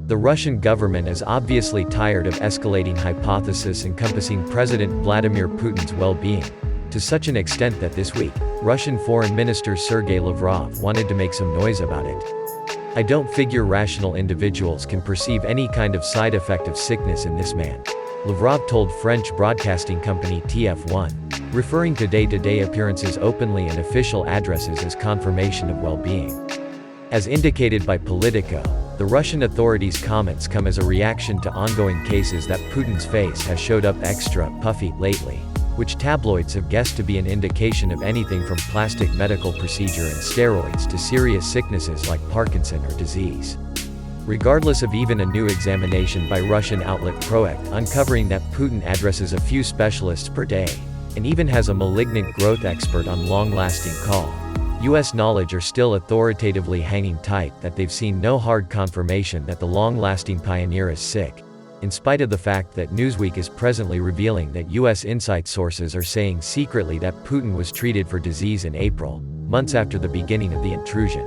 The Russian government is obviously tired of escalating hypothesis encompassing President Vladimir Putin's well-being, to such an extent that this week, Russian Foreign Minister Sergei Lavrov wanted to make some noise about it. "I don't figure rational individuals can perceive any kind of side effect of sickness in this man," Lavrov told French broadcasting company TF1, referring to day-to-day appearances openly and official addresses as confirmation of well-being. As indicated by Politico, the Russian authorities' comments come as a reaction to ongoing cases that Putin's face has showed up extra puffy lately, which tabloids have guessed to be an indication of anything from plastic medical procedure and steroids to serious sicknesses like Parkinson or disease. Regardless of even a new examination by Russian outlet Proact uncovering that Putin addresses a few specialists per day, and even has a malignant growth expert on long-lasting call, U.S. knowledge are still authoritatively hanging tight that they've seen no hard confirmation that the long-lasting pioneer is sick, in spite of the fact that Newsweek is presently revealing that U.S. insight sources are saying secretly that Putin was treated for disease in April, months after the beginning of the intrusion.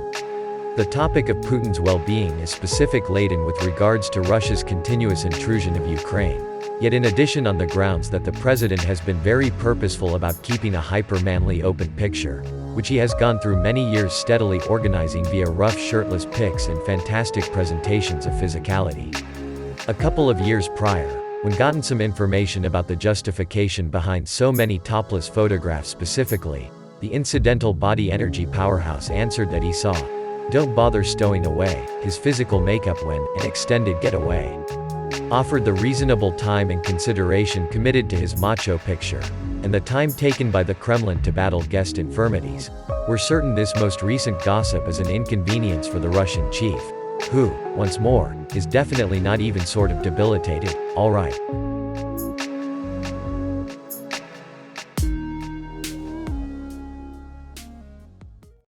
The topic of Putin's well-being is specific-laden with regards to Russia's continuous intrusion of Ukraine. Yet in addition on the grounds that the president has been very purposeful about keeping a hyper-manly open picture, which he has gone through many years steadily organizing via rough shirtless pics and fantastic presentations of physicality. A couple of years prior, when gotten some information about the justification behind so many topless photographs specifically, the incidental body energy powerhouse answered that he saw, "Don't bother stowing away," his physical makeup when an extended getaway. Offered the reasonable time and consideration committed to his macho picture, and the time taken by the Kremlin to battle guest infirmities, we're certain this most recent gossip is an inconvenience for the Russian chief, who, once more, is definitely not even sort of debilitated. All right.